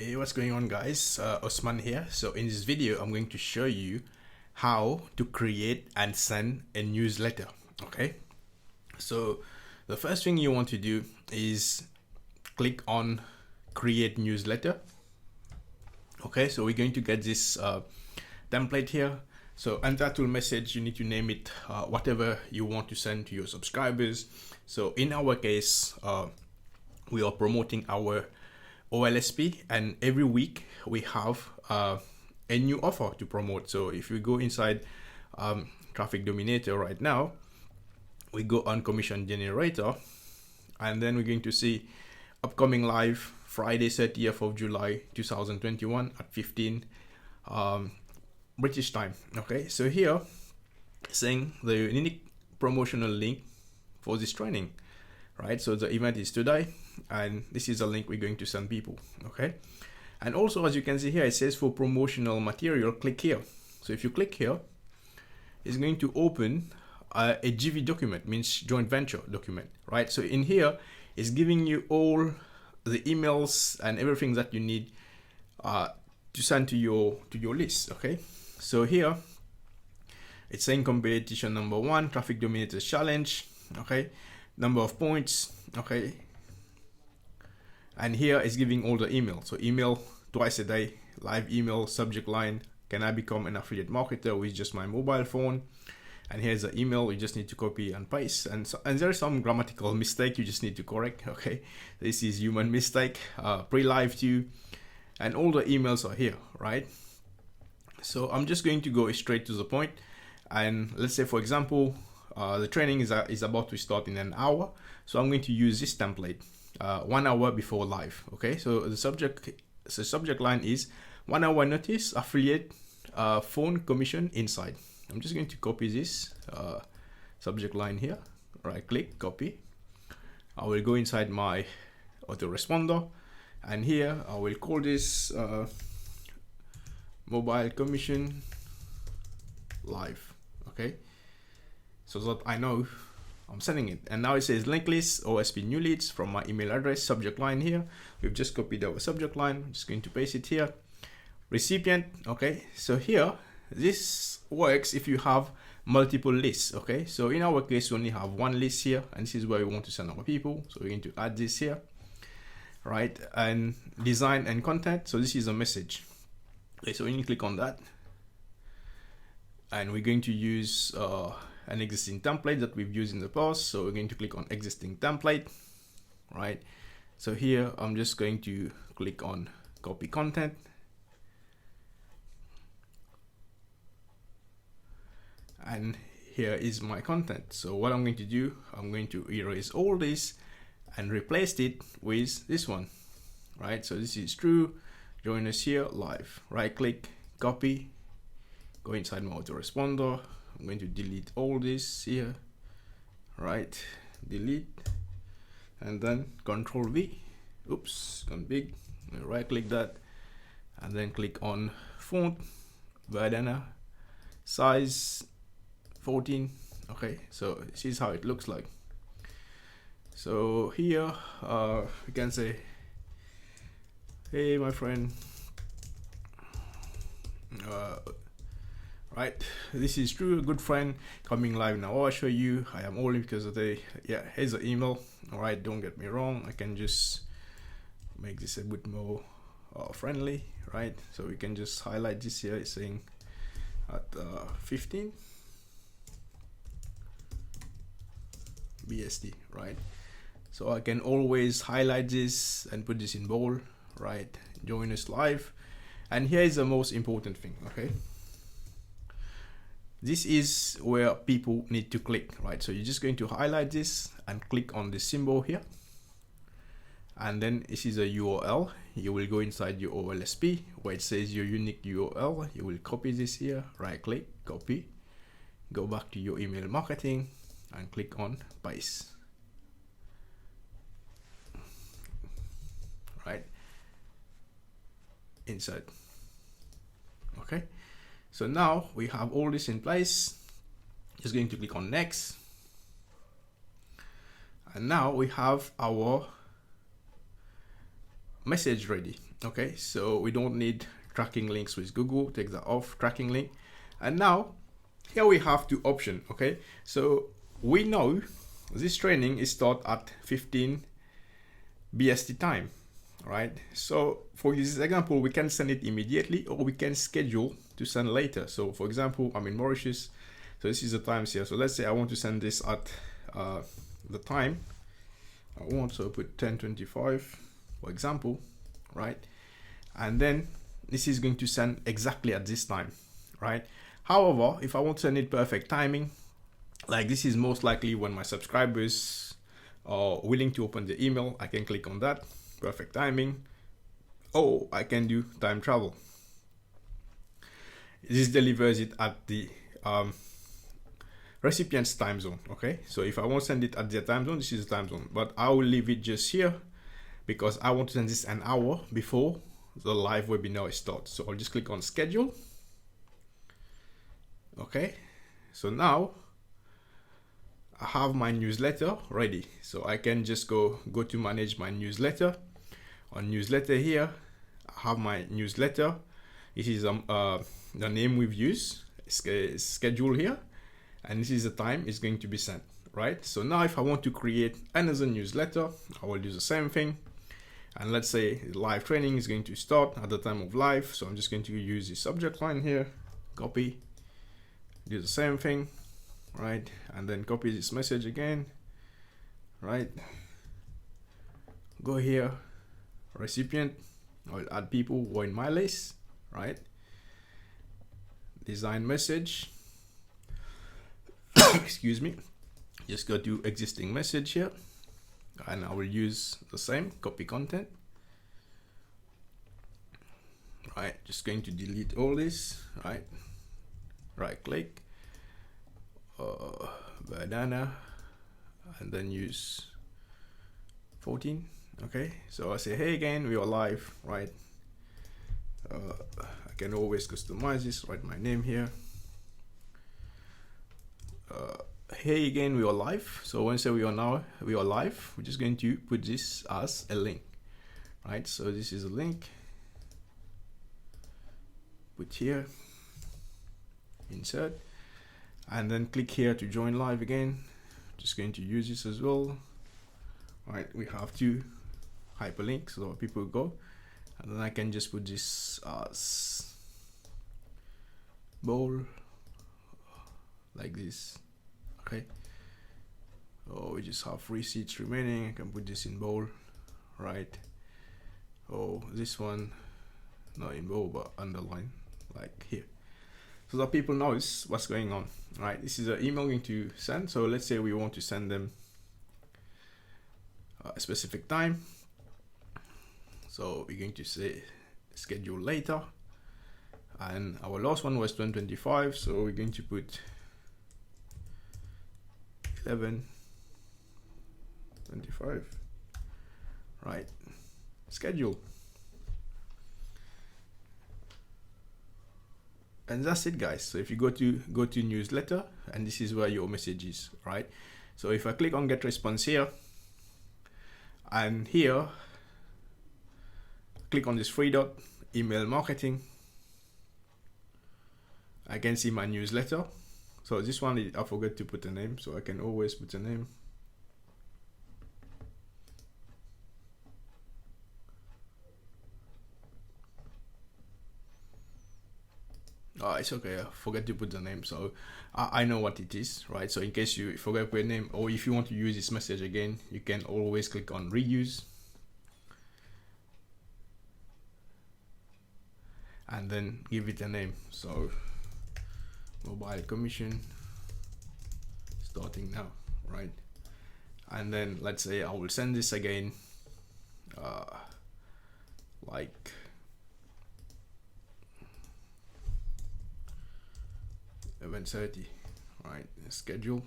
Hey, what's going on, guys? Osman here. So in this video I'm going to show you how to create and send a newsletter. Okay, so the first thing you want to do is click on create newsletter. Okay, so we're going to get this template here. So entitled message, you need to name it whatever you want to send to your subscribers. So in our case, we are promoting our OLSP, and every week we have a new offer to promote. So if we go inside Traffic Dominator right now, we go on Commission Generator, and then we're going to see upcoming live Friday 30th of July 2021 at 15 British time. Okay, so here saying the unique promotional link for this training, right? So the event is today, and this is a link we're going to send people. Okay, and also as you can see here, it says for promotional material, click here. So if you click here, it's going to open a GV document, means joint venture document, right? So in here, it's giving you all the emails and everything that you need to send to your list. Okay, so here it's saying competition number 1, Traffic Dominators Challenge. Okay, number of points. Okay, and here it's giving all the email. So email twice a day, live email, subject line, can I become an affiliate marketer with just my mobile phone? And here's the email, you just need to copy and paste. And there's some grammatical mistake you just need to correct. Okay, this is human mistake, pre-live too, and all the emails are here, right? So I'm just going to go straight to the point, and let's say for example the training is about to start in an hour, so I'm going to use this template 1 hour before live. Okay, so the subject line is 1 hour notice, affiliate phone commission inside. I'm just going to copy this subject line here, right click, copy. I will go inside my autoresponder, and here I will call this mobile commission live. Okay, so that I know I'm sending it. And now it says link list OSP new leads from my email address, subject line here. We've just copied our subject line. I'm just going to paste it here. Recipient. Okay, so here this works if you have multiple lists. Okay, so in our case we only have one list here, and this is where we want to send our people, so we're going to add this here, right? And design and content, so this is a message. Okay, so we need to click on that, and we're going to use an existing template that we've used in the past. So we're going to click on existing template, right? So here I'm just going to click on copy content, and here is my content. So what I'm going to do, I'm going to erase all this and replace it with this one, right? So this is true, join us here live, right click, copy, go inside my autoresponder. I'm going to delete all this here, right, delete, and then Control V, oops, gone big, right click that, and then click on font, Verdana, size 14. Okay, so this is how it looks like. So here we can say, hey my friend, right, this is true, a good friend coming live now. I'll show you I am only because of the, yeah, here's the email. All right, don't get me wrong, I can just make this a bit more friendly, right? So we can just highlight this here. It's saying at 15 BST, right? So I can always highlight this and put this in bold, right? Join us live. And here is the most important thing. Okay, this is where people need to click, right? So you're just going to highlight this and click on the symbol here, and then this is a URL. You will go inside your OLSP where it says your unique URL. You will copy this here, right click, copy, go back to your email marketing and click on paste, right, insert. Okay, so now we have all this in place. Just going to click on next, and now we have our message ready. Okay, so we don't need tracking links with Google. Take that off, tracking link. And now here we have two options. Okay, so we know this training is start at 15 BST time, right? So for this example, we can send it immediately, or we can schedule to send later. So for example, I'm in Mauritius, so this is the times here. So let's say I want to send this at the time I want, so I put 10:25 for example, right? And then this is going to send exactly at this time, right? However, if I want to send it perfect timing, like this is most likely when my subscribers are willing to open the email, I can click on that, perfect timing, or I can do time travel. This delivers it at the recipient's time zone. Okay, so if I want to send it at their time zone, this is the time zone, but I will leave it just here because I want to send this an hour before the live webinar starts. So I'll just click on schedule. Okay, so now I have my newsletter ready, so I can just go to manage my newsletter. On newsletter here, I have my newsletter. This is the name we've used, schedule here, and this is the time it's going to be sent, right? So now if I want to create another newsletter, I will do the same thing. And let's say live training is going to start at the time of live, so I'm just going to use the subject line here, copy, do the same thing, right? And then copy this message again, right? Go here, recipient, I'll add people who are in my list, right? Design message, excuse me, just go to existing message here, and I will use the same, copy content, right? Just going to delete all this, right? Right click, banana, and then use 14. Okay, so I say, hey again, we are live, right? I can always customize this, write my name here. Hey again, we are live. So when I say we are live, we're just going to put this as a link, right? So this is a link, put here, insert, and then click here to join live again. Just going to use this as well, right? We have two hyperlinks so people go, and then I can just put this as bold like this. Okay, oh, we just have 3 seats remaining. I can put this in bold, right? Oh, this one not in bold but underline, like here, so that people knows what's going on, right? This is an email going to send. So let's say we want to send them a specific time, so we're going to say schedule later, and our last one was 10:25, so we're going to put 11:25, right? Schedule, and that's it, guys. So if you go to newsletter, and this is where your message is, right? So if I click on Getresponse here, and here click on this 3 dot, email marketing, I can see my newsletter. So this one, I forgot to put a name, so I can always put a name. Oh, it's okay, I forgot to put the name, so I know what it is, right? So in case you forget to put a name, or if you want to use this message again, you can always click on reuse, and then give it a name. So mobile commission starting now, right? And then let's say I will send this again, like 11:30, right? Schedule,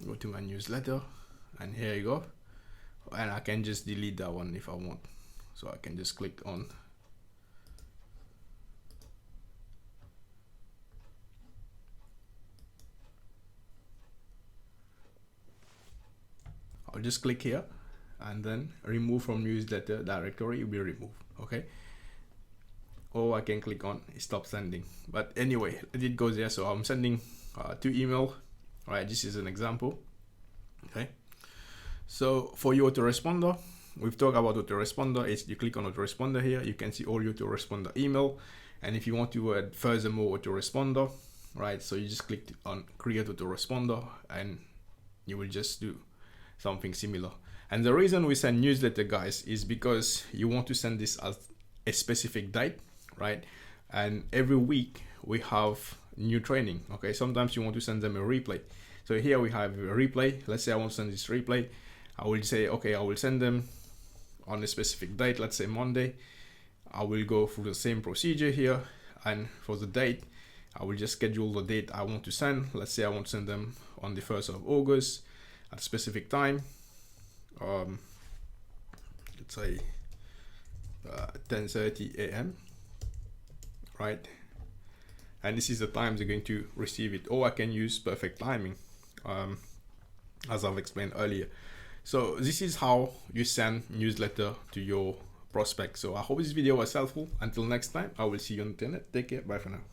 go to my newsletter, and here you go. And I can just delete that one if I want, so I can just click on I'll just click here and then remove from newsletter directory will be removed. Okay, or I can click on stop sending, but anyway, it goes there. So I'm sending 2 email. All right, this is an example. Okay, so for your autoresponder, we've talked about autoresponder. It's you click on autoresponder here, you can see all your autoresponder email, and if you want to add furthermore autoresponder, right, so you just click on create autoresponder and you will just do something similar. And the reason we send newsletter, guys, is because you want to send this as a specific date, right? And every week we have new training. Okay, sometimes you want to send them a replay. So here we have a replay. Let's say I want to send this replay. I will say, okay, I will send them on a specific date, let's say Monday. I will go through the same procedure here, and for the date I will just schedule the date I want to send. Let's say I want to send them on the 1st of August at a specific time. Let's say 10:30 a.m. right, and this is the time they're going to receive it. Or I can use perfect timing, as I've explained earlier. So this is how you send newsletter to your prospects. So I hope this video was helpful. Until next time, I will see you on the internet. Take care. Bye for now.